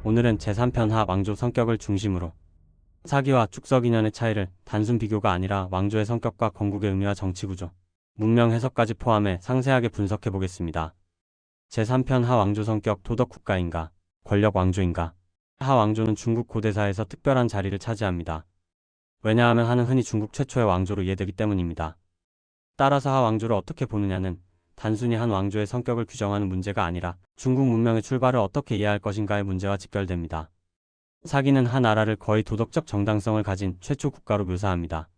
오늘은 제3편 하 왕조 성격을 중심으로 사기와 축석인연의 차이를 단순 비교가 아니라 왕조의 성격과 건국의 의미와 정치구조, 문명 해석까지 포함해 상세하게 분석해 보겠습니다. 제3편 하 왕조 성격 도덕 국가인가, 권력 왕조인가. 하 왕조는 중국 고대사에서 특별한 자리를 차지합니다. 왜냐하면 하는 흔히 중국 최초의 왕조로 이해되기 때문입니다. 따라서 하 왕조를 어떻게 보느냐는 단순히 한 왕조의 성격을 규정하는 문제가 아니라 중국 문명의 출발을 어떻게 이해할 것인가의 문제와 직결됩니다. 사기는 한 나라를 거의 도덕적 정당성을 가진 최초 국가로 묘사합니다.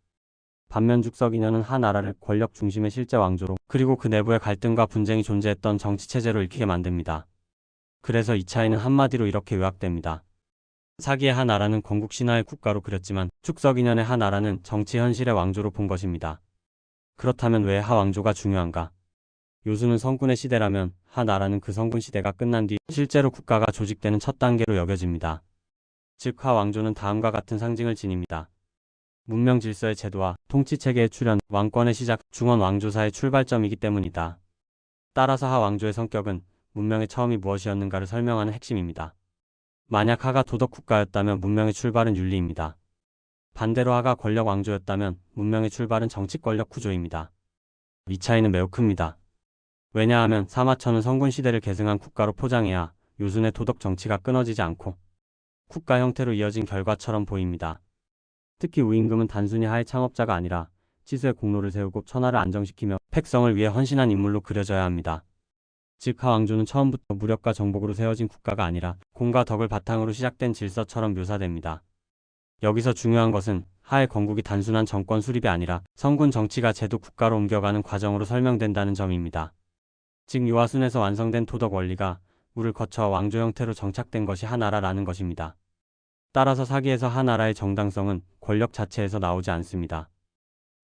반면 축석인연은 한 나라를 권력 중심의 실제 왕조로, 그리고 그 내부의 갈등과 분쟁이 존재했던 정치체제로 읽히게 만듭니다. 그래서 이 차이는 한마디로 이렇게 요약됩니다. 사기의 한 나라는 건국 신화의 국가로 그렸지만 축석인연의 한 나라는 정치 현실의 왕조로 본 것입니다. 그렇다면 왜 하 왕조가 중요한가? 요수는 성군의 시대라면 하 나라는 그 성군 시대가 끝난 뒤 실제로 국가가 조직되는 첫 단계로 여겨집니다. 즉 하 왕조는 다음과 같은 상징을 지닙니다. 문명 질서의 제도와 통치체계의 출현, 왕권의 시작, 중원 왕조사의 출발점이기 때문이다. 따라서 하 왕조의 성격은 문명의 처음이 무엇이었는가를 설명하는 핵심입니다. 만약 하가 도덕 국가였다면 문명의 출발은 윤리입니다. 반대로 하가 권력 왕조였다면 문명의 출발은 정치 권력 구조입니다. 이 차이는 매우 큽니다. 왜냐하면 사마천은 성군 시대를 계승한 국가로 포장해야 요순의 도덕 정치가 끊어지지 않고 국가 형태로 이어진 결과처럼 보입니다. 특히 우임금은 단순히 하의 창업자가 아니라 치수의 공로를 세우고 천하를 안정시키며 백성을 위해 헌신한 인물로 그려져야 합니다. 즉 하 왕조는 처음부터 무력과 정복으로 세워진 국가가 아니라 공과 덕을 바탕으로 시작된 질서처럼 묘사됩니다. 여기서 중요한 것은 하의 건국이 단순한 정권 수립이 아니라 성군 정치가 제도 국가로 옮겨가는 과정으로 설명된다는 점입니다. 즉 요하순에서 완성된 도덕 원리가 물을 거쳐 왕조 형태로 정착된 것이 하나라라는 것입니다. 따라서 사기에서 하나라의 정당성은 권력 자체에서 나오지 않습니다.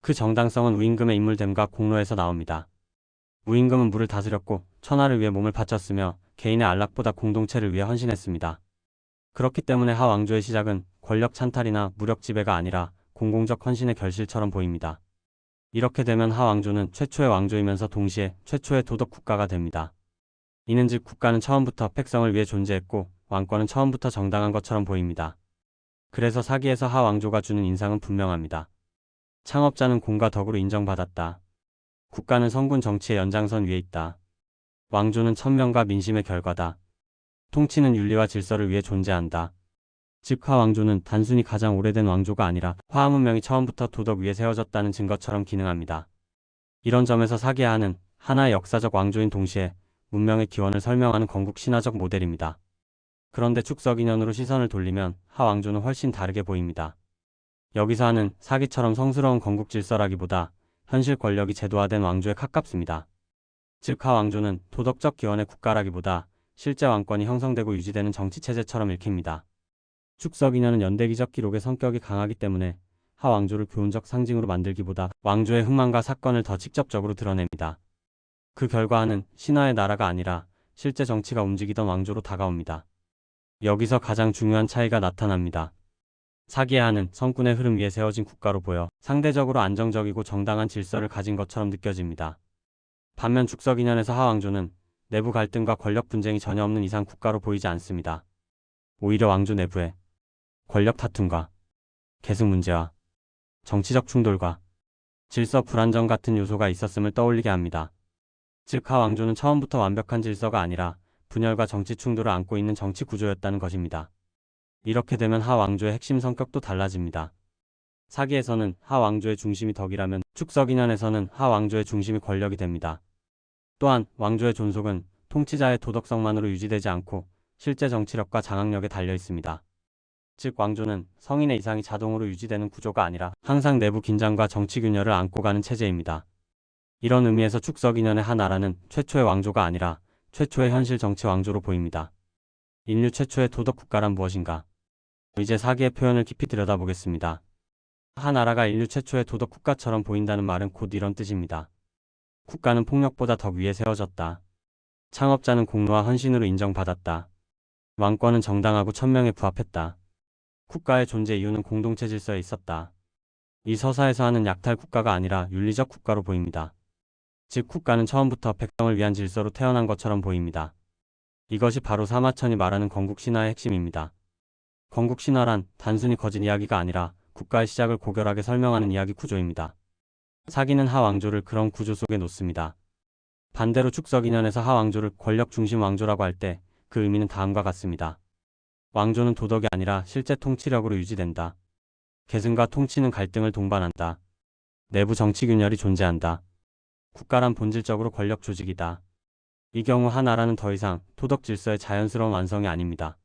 그 정당성은 우임금의 인물됨과 공로에서 나옵니다. 우임금은 물을 다스렸고 천하를 위해 몸을 바쳤으며 개인의 안락보다 공동체를 위해 헌신했습니다. 그렇기 때문에 하 왕조의 시작은 권력 찬탈이나 무력 지배가 아니라 공공적 헌신의 결실처럼 보입니다. 이렇게 되면 하 왕조는 최초의 왕조이면서 동시에 최초의 도덕 국가가 됩니다. 이는 즉 국가는 처음부터 백성을 위해 존재했고 왕권은 처음부터 정당한 것처럼 보입니다. 그래서 사기에서 하 왕조가 주는 인상은 분명합니다. 창업자는 공과 덕으로 인정받았다. 국가는 성군 정치의 연장선 위에 있다. 왕조는 천명과 민심의 결과다. 통치는 윤리와 질서를 위해 존재한다. 즉 하 왕조는 단순히 가장 오래된 왕조가 아니라 화하 문명이 처음부터 도덕 위에 세워졌다는 증거처럼 기능합니다. 이런 점에서 사기의 하는 하나의 역사적 왕조인 동시에 문명의 기원을 설명하는 건국 신화적 모델입니다. 그런데 축석인연으로 시선을 돌리면 하 왕조는 훨씬 다르게 보입니다. 여기서 하는 사기처럼 성스러운 건국 질서라기보다 현실 권력이 제도화된 왕조에 가깝습니다. 즉 하 왕조는 도덕적 기원의 국가라기보다 실제 왕권이 형성되고 유지되는 정치체제처럼 읽힙니다. 축석인연은 연대기적 기록의 성격이 강하기 때문에 하 왕조를 교훈적 상징으로 만들기보다 왕조의 흥망과 사건을 더 직접적으로 드러냅니다. 그 결과 하는 신화의 나라가 아니라 실제 정치가 움직이던 왕조로 다가옵니다. 여기서 가장 중요한 차이가 나타납니다. 사기의 하는 성군의 흐름 위에 세워진 국가로 보여 상대적으로 안정적이고 정당한 질서를 가진 것처럼 느껴집니다. 반면 축석인연에서 하 왕조는 내부 갈등과 권력 분쟁이 전혀 없는 이상 국가로 보이지 않습니다. 오히려 왕조 내부에 권력 다툼과 계승 문제와 정치적 충돌과 질서 불안정 같은 요소가 있었음을 떠올리게 합니다. 즉 하 왕조는 처음부터 완벽한 질서가 아니라 분열과 정치 충돌을 안고 있는 정치 구조였다는 것입니다. 이렇게 되면 하 왕조의 핵심 성격도 달라집니다. 사기에서는 하 왕조의 중심이 덕이라면 축석인연에서는 하 왕조의 중심이 권력이 됩니다. 또한 왕조의 존속은 통치자의 도덕성만으로 유지되지 않고 실제 정치력과 장악력에 달려 있습니다. 즉 왕조는 성인의 이상이 자동으로 유지되는 구조가 아니라 항상 내부 긴장과 정치 균열을 안고 가는 체제입니다. 이런 의미에서 축석인연의 하 나라는 최초의 왕조가 아니라 최초의 현실 정치 왕조로 보입니다. 인류 최초의 도덕 국가란 무엇인가? 이제 사기의 표현을 깊이 들여다보겠습니다. 하 나라가 인류 최초의 도덕 국가처럼 보인다는 말은 곧 이런 뜻입니다. 국가는 폭력보다 덕 위에 세워졌다. 창업자는 공로와 헌신으로 인정받았다. 왕권은 정당하고 천명에 부합했다. 국가의 존재 이유는 공동체 질서에 있었다. 이 서사에서 하는 약탈 국가가 아니라 윤리적 국가로 보입니다. 즉 국가는 처음부터 백성을 위한 질서로 태어난 것처럼 보입니다. 이것이 바로 사마천이 말하는 건국신화의 핵심입니다. 건국신화란 단순히 거짓 이야기가 아니라 국가의 시작을 고결하게 설명하는 이야기 구조입니다. 사기는 하왕조를 그런 구조 속에 놓습니다. 반대로 축석인연에서 하왕조를 권력 중심 왕조라고 할 때 그 의미는 다음과 같습니다. 왕조는 도덕이 아니라 실제 통치력으로 유지된다. 계승과 통치는 갈등을 동반한다. 내부 정치 균열이 존재한다. 국가란 본질적으로 권력 조직이다. 이 경우 한 나라는 더 이상 도덕 질서의 자연스러운 완성이 아닙니다.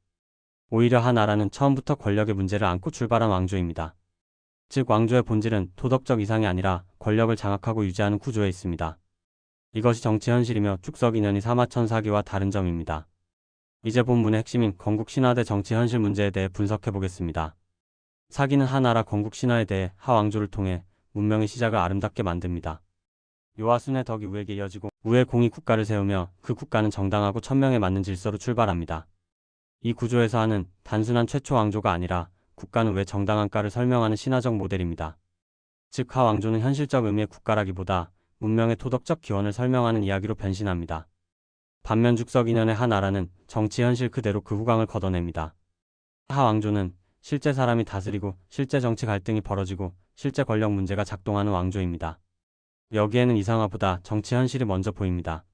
오히려 한 나라는 처음부터 권력의 문제를 안고 출발한 왕조입니다. 즉 왕조의 본질은 도덕적 이상이 아니라 권력을 장악하고 유지하는 구조에 있습니다. 이것이 정치 현실이며 축석인연이 사마천 사기와 다른 점입니다. 이제 본문의 핵심인 건국신화 정치 현실 문제에 대해 분석해 보겠습니다. 사기는 하나라 건국신화에 대해 하왕조를 통해 문명의 시작을 아름답게 만듭니다. 요와 순의 덕이 우에게 이어지고 우의 공이 국가를 세우며 그 국가는 정당하고 천명에 맞는 질서로 출발합니다. 이 구조에서 하는 단순한 최초 왕조가 아니라 국가는 왜 정당한가를 설명하는 신화적 모델입니다. 즉 하왕조는 현실적 의미의 국가라기보다 문명의 도덕적 기원을 설명하는 이야기로 변신합니다. 반면 축석인연의 하나라는 정치 현실 그대로 그 후광을 걷어냅니다. 하왕조는 실제 사람이 다스리고 실제 정치 갈등이 벌어지고 실제 권력 문제가 작동하는 왕조입니다. 여기에는 이상화보다 정치 현실이 먼저 보입니다.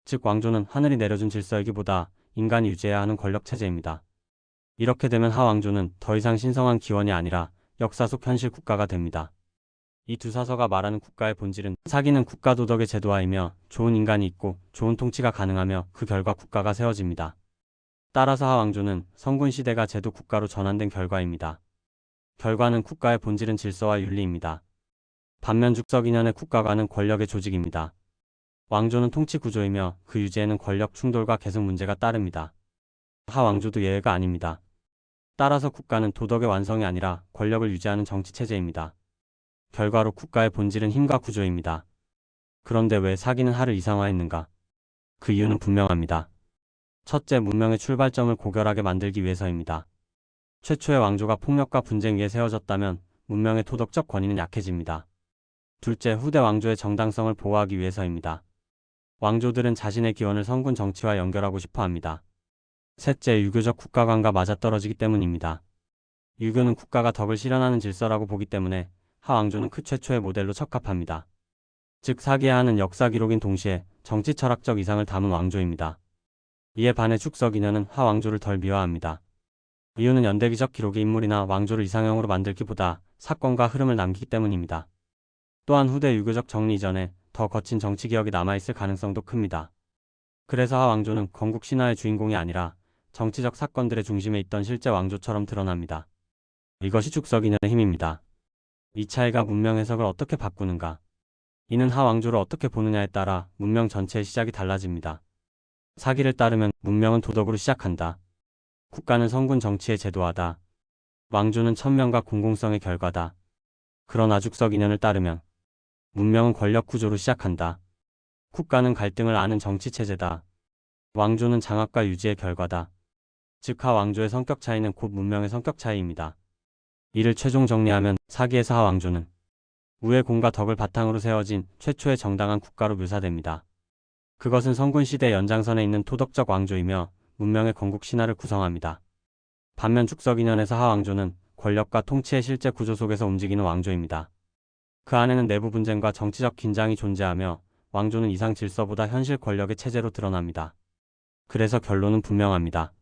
즉 왕조는 하늘이 내려준 질서이기보다 인간이 유지해야 하는 권력 체제입니다. 이렇게 되면 하왕조는 더 이상 신성한 기원이 아니라 역사 속 현실 국가가 됩니다. 이 두 사서가 말하는 국가의 본질은 사기는 국가 도덕의 제도화이며 좋은 인간이 있고 좋은 통치가 가능하며 그 결과 국가가 세워집니다. 따라서 하왕조는 성군시대가 제도 국가로 전환된 결과입니다. 결과는 국가의 본질은 질서와 윤리입니다. 반면 축석인연의 국가관은 권력의 조직입니다. 왕조는 통치 구조이며 그 유지에는 권력 충돌과 계승 문제가 따릅니다. 하왕조도 예외가 아닙니다. 따라서 국가는 도덕의 완성이 아니라 권력을 유지하는 정치체제입니다. 결과로 국가의 본질은 힘과 구조입니다. 그런데 왜 사기는 하를 이상화했는가? 그 이유는 분명합니다. 첫째, 문명의 출발점을 고결하게 만들기 위해서입니다. 최초의 왕조가 폭력과 분쟁 위에 세워졌다면 문명의 도덕적 권위는 약해집니다. 둘째, 후대 왕조의 정당성을 보호하기 위해서입니다. 왕조들은 자신의 기원을 성군 정치와 연결하고 싶어 합니다. 셋째, 유교적 국가관과 맞아떨어지기 때문입니다. 유교는 국가가 덕을 실현하는 질서라고 보기 때문에 하왕조는 그 최초의 모델로 적합합니다. 즉 사기야 하는 역사 기록인 동시에 정치 철학적 이상을 담은 왕조입니다. 이에 반해 축석인연은 하왕조를 덜 미화합니다. 이유는 연대기적 기록의 인물이나 왕조를 이상형으로 만들기보다 사건과 흐름을 남기기 때문입니다. 또한 후대 유교적 정리 이전에 더 거친 정치기억이 남아있을 가능성도 큽니다. 그래서 하왕조는 건국 신화의 주인공이 아니라 정치적 사건들의 중심에 있던 실제 왕조처럼 드러납니다. 이것이 축석인연의 힘입니다. 이 차이가 문명 해석을 어떻게 바꾸는가? 이는 하왕조를 어떻게 보느냐에 따라 문명 전체의 시작이 달라집니다. 사기를 따르면 문명은 도덕으로 시작한다. 국가는 성군 정치의 제도화다. 왕조는 천명과 공공성의 결과다. 그러나 축석인연을 따르면 문명은 권력 구조로 시작한다. 국가는 갈등을 아는 정치체제다. 왕조는 장악과 유지의 결과다. 즉 하왕조의 성격 차이는 곧 문명의 성격 차이입니다. 이를 최종 정리하면 사기에서 하왕조는 우의 공과 덕을 바탕으로 세워진 최초의 정당한 국가로 묘사됩니다. 그것은 성군시대 연장선에 있는 도덕적 왕조이며 문명의 건국 신화를 구성합니다. 반면 축석인연에서 하왕조는 권력과 통치의 실제 구조 속에서 움직이는 왕조입니다. 그 안에는 내부 분쟁과 정치적 긴장이 존재하며 왕조는 이상 질서보다 현실 권력의 체제로 드러납니다. 그래서 결론은 분명합니다.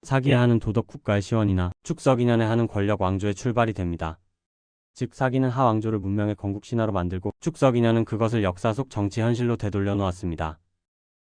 사기야 하는 도덕 국가의 시원이나 축석인연에 하는 권력 왕조의 출발이 됩니다. 즉 사기는 하왕조를 문명의 건국 신화로 만들고 축석인연은 그것을 역사 속 정치 현실로 되돌려 놓았습니다.